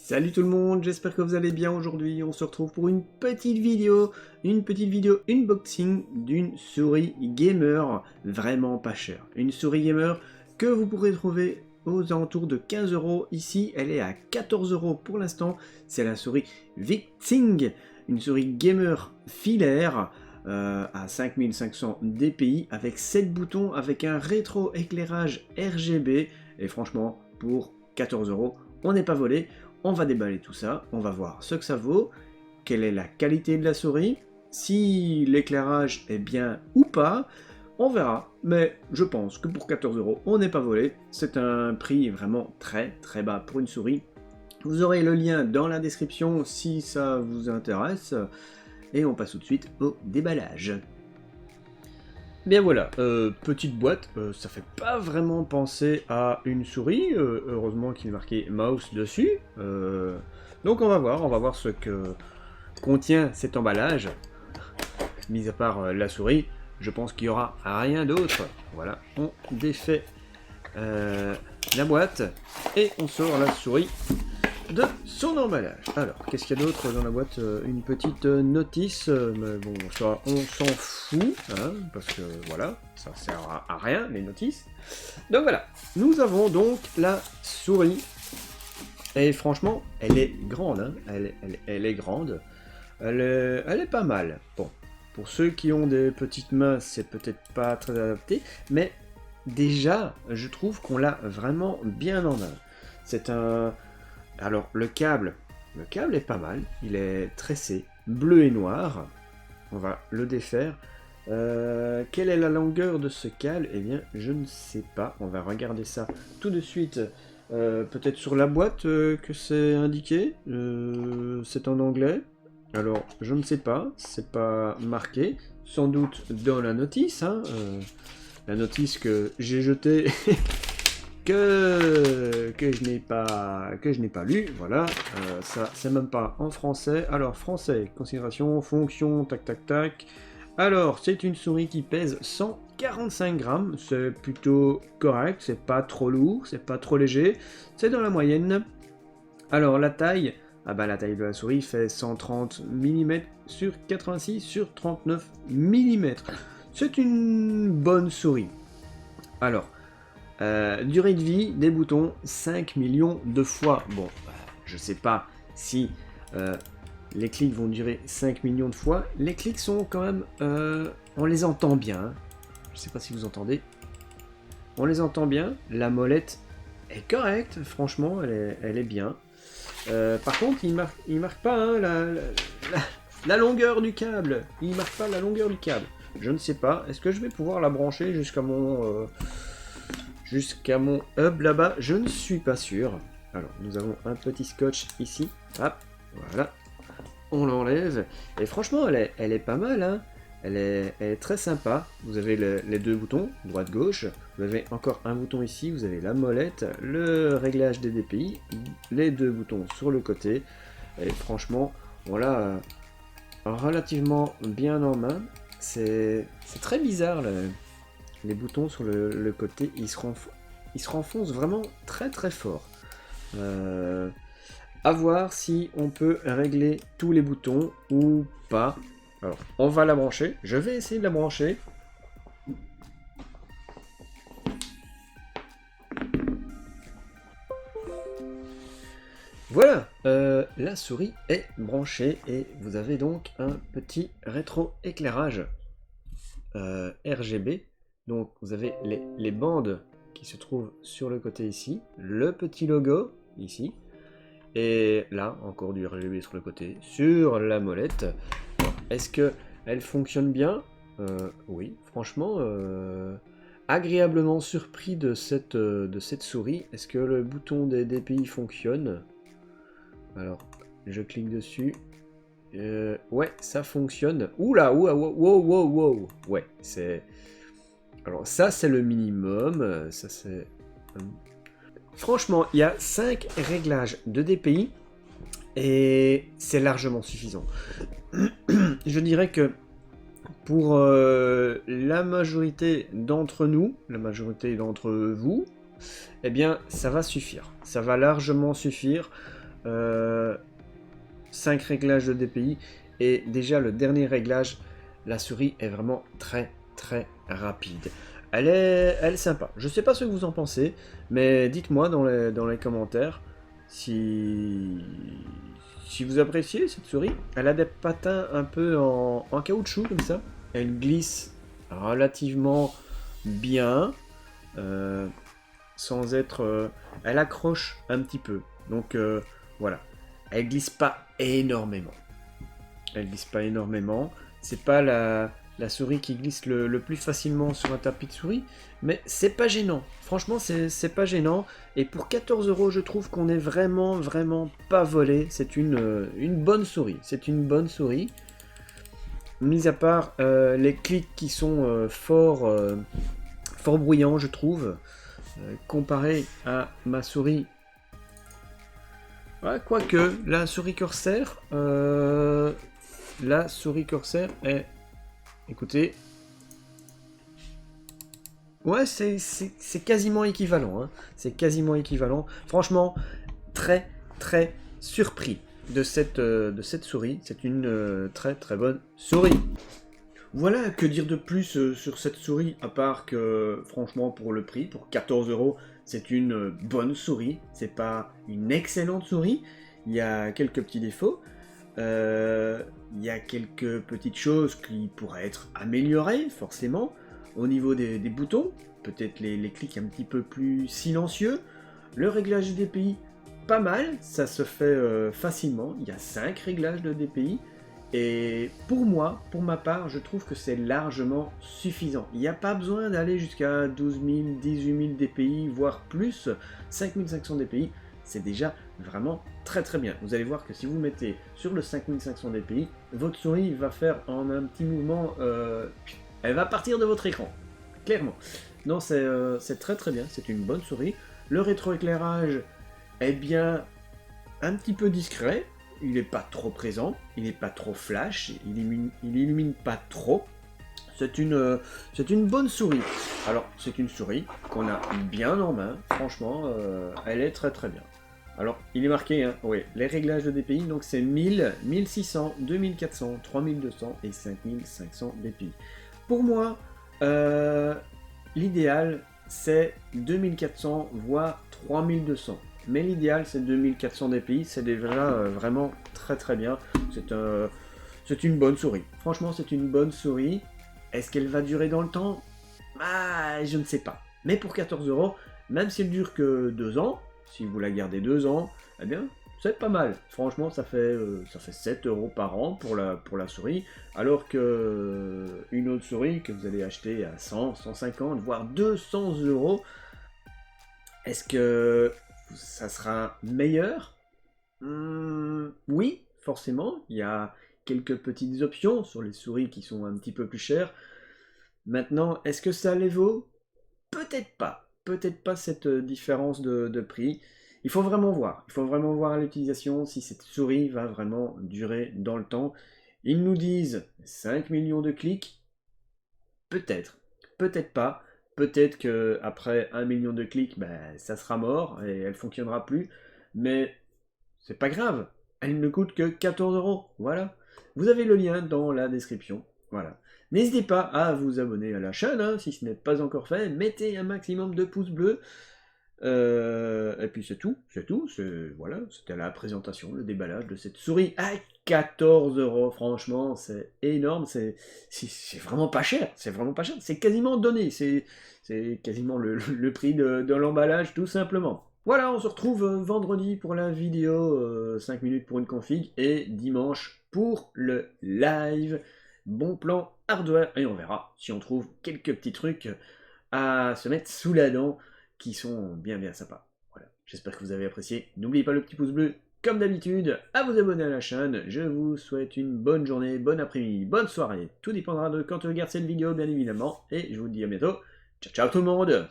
Salut tout le monde, j'espère que vous allez bien aujourd'hui. On se retrouve pour une petite vidéo unboxing d'une souris gamer vraiment pas chère. Une souris gamer que vous pourrez trouver aux alentours de 15 €. Ici, elle est à 14 € pour l'instant. C'est la souris Victing, une souris gamer filaire à 5500 dpi avec 7 boutons, avec un rétro-éclairage RGB. Et franchement, pour 14 €, on n'est pas volé. On va déballer tout ça, on va voir ce que ça vaut, quelle est la qualité de la souris, si l'éclairage est bien ou pas, on verra. Mais je pense que pour 14 €, on n'est pas volé. C'est un prix vraiment très très bas pour une souris. Vous aurez le lien dans la description si ça vous intéresse. Et on passe tout de suite au déballage. Bien voilà, petite boîte, ça fait pas vraiment penser à une souris, heureusement qu'il est marqué mouse dessus. Donc on va voir ce que contient cet emballage. Mis à part la souris, je pense qu'il n'y aura rien d'autre. Voilà, on défait la boîte et on sort la souris de son emballage. Alors, qu'est-ce qu'il y a d'autre dans la boîte? Une petite notice, mais bon, ça, on s'en fout, hein, parce que voilà, ça sert à rien, les notices. Donc voilà, nous avons donc la souris, et franchement, elle est grande, hein, elle est grande, elle est pas mal. Bon, pour ceux qui ont des petites mains, c'est peut-être pas très adapté, mais déjà, je trouve qu'on l'a vraiment bien en main. C'est un... Alors, le câble est pas mal, il est tressé, bleu et noir. On va le défaire. Quelle est la longueur de ce câble? Eh bien, je ne sais pas. On va regarder ça tout de suite. Peut-être sur la boîte que c'est indiqué. C'est en anglais. Alors, je ne sais pas. C'est pas marqué. Sans doute dans la notice. Hein, la notice que j'ai jetée... que je n'ai pas lu, voilà, ça c'est même pas en français. Alors français, considération, fonction, tac tac tac. Alors c'est une souris qui pèse 145 grammes, c'est plutôt correct, c'est pas trop lourd, c'est pas trop léger, c'est dans la moyenne. Alors la taille, la taille de la souris fait 130 mm sur 86 sur 39 mm. C'est une bonne souris. Alors, durée de vie des boutons 5 millions de fois. Bon, je sais pas si les clics vont durer 5 millions de fois. Les clics sont quand même... on les entend bien. Hein. Je sais pas si vous entendez. On les entend bien. La molette est correcte. Franchement, elle est bien. Par contre, il marque pas hein, la longueur du câble. Il marque pas la longueur du câble. Je ne sais pas. Est-ce que je vais pouvoir la brancher jusqu'à mon hub là-bas? Je ne suis pas sûr. Alors, nous avons un petit scotch ici. Hop, voilà. On l'enlève. Et franchement, elle est pas mal. Hein. Elle est très sympa. Vous avez les deux boutons, droite-gauche. Vous avez encore un bouton ici. Vous avez la molette, le réglage des DPI, les deux boutons sur le côté. Et franchement, on l'a relativement bien en main. C'est très bizarre, les boutons sur le côté, ils se renfoncent vraiment très très fort. À voir si on peut régler tous les boutons ou pas. Alors, on va la brancher. Je vais essayer de la brancher. Voilà, la souris est branchée et vous avez donc un petit rétro-éclairage RGB. Donc vous avez les bandes qui se trouvent sur le côté ici, le petit logo ici, et là encore du RGB sur le côté, sur la molette. Est-ce que elle fonctionne bien? Oui, franchement, agréablement surpris de cette souris. Est-ce que le bouton des DPI fonctionne? Alors, je clique dessus. Ouais, ça fonctionne. Oula, wow. Ouais, c'est... Alors ça, c'est le minimum. Ça, c'est... Franchement, il y a 5 réglages de DPI. Et c'est largement suffisant. Je dirais que pour la majorité d'entre nous, la majorité d'entre vous, eh bien, ça va suffire. Ça va largement suffire. 5 réglages de DPI. Et déjà, le dernier réglage, la souris est vraiment très rapide. Elle est sympa. Je sais pas ce que vous en pensez, mais dites-moi dans les commentaires si vous appréciez cette souris. Elle a des patins un peu en caoutchouc comme ça. Elle glisse relativement bien, sans être... elle accroche un petit peu. Donc voilà. Elle glisse pas énormément. Elle glisse pas énormément. C'est pas la souris qui glisse le plus facilement sur un tapis de souris, mais c'est pas gênant. Franchement, c'est pas gênant. Et pour 14 €, je trouve qu'on est vraiment pas volé. C'est une bonne souris. C'est une bonne souris. Mis à part les clics qui sont fort bruyants, je trouve, comparé à ma souris. Ouais, quoique, la souris Corsair est... Écoutez... Ouais, c'est quasiment équivalent. Hein. C'est quasiment équivalent. Franchement, très surpris de cette souris. C'est une très bonne souris. Voilà, que dire de plus sur cette souris, à part que, franchement, pour le prix, pour 14 €, c'est une bonne souris. C'est pas une excellente souris. Il y a quelques petits défauts. Il y a quelques petites choses qui pourraient être améliorées, forcément. Au niveau des boutons, peut-être les clics un petit peu plus silencieux. Le réglage de DPI, pas mal, ça se fait facilement. Il y a 5 réglages de DPI. Et pour moi, pour ma part, je trouve que c'est largement suffisant. Il n'y a pas besoin d'aller jusqu'à 12 000, 18 000 DPI, voire plus. 5500 DPI, c'est déjà vraiment très bien. Vous allez voir que si vous mettez sur le 5500 DPI, votre souris va faire en un petit mouvement, elle va partir de votre écran, clairement. Non, c'est très bien, c'est une bonne souris. Le rétroéclairage est bien un petit peu discret. Il n'est pas trop présent, il n'est pas trop flash, il illumine pas trop. C'est une bonne souris. Alors, c'est une souris qu'on a bien en main, franchement, elle est très bien. Alors, il est marqué, hein, oui, les réglages de DPI, donc c'est 1000, 1600, 2400, 3200 et 5500 DPI. Pour moi, l'idéal, c'est 2400, voire 3200. Mais l'idéal, c'est 2400 DPI, c'est déjà vraiment très bien. C'est une bonne souris. Franchement, c'est une bonne souris. Est-ce qu'elle va durer dans le temps? Ah, je ne sais pas. Mais pour 14 €, même si elle dure que 2 ans, si vous la gardez 2 ans, eh bien, c'est pas mal. Franchement, ça fait 7 € par an pour la souris, alors que une autre souris que vous allez acheter à 100, 150, voire 200 €, est-ce que ça sera meilleur? Oui, forcément. Il y a quelques petites options sur les souris qui sont un petit peu plus chères. Maintenant, est-ce que ça les vaut? Peut-être pas. Peut-être pas cette différence de prix. Il faut vraiment voir. Il faut vraiment voir à l'utilisation si cette souris va vraiment durer dans le temps. Ils nous disent 5 millions de clics. Peut-être. Peut-être pas. Peut-être qu'après 1 million de clics, ben, ça sera mort et elle fonctionnera plus. Mais c'est pas grave. Elle ne coûte que 14 €. Voilà. Vous avez le lien dans la description. Voilà. N'hésitez pas à vous abonner à la chaîne, hein, si ce n'est pas encore fait. Mettez un maximum de pouces bleus. Et puis c'est tout. Voilà, c'était la présentation, le déballage de cette souris à 14 €. Franchement, c'est énorme. C'est vraiment pas cher. C'est vraiment pas cher. C'est quasiment donné. C'est quasiment le prix de l'emballage, tout simplement. Voilà, on se retrouve vendredi pour la vidéo 5 minutes pour une config et dimanche pour le live. Bon plan hardware et on verra si on trouve quelques petits trucs à se mettre sous la dent qui sont bien sympas. Voilà, j'espère que vous avez apprécié. N'oubliez pas le petit pouce bleu comme d'habitude, à vous abonner à la chaîne. Je vous souhaite une bonne journée, bon après-midi, bonne soirée. Tout dépendra de quand tu regardes cette vidéo bien évidemment et je vous dis à bientôt. Ciao tout le monde.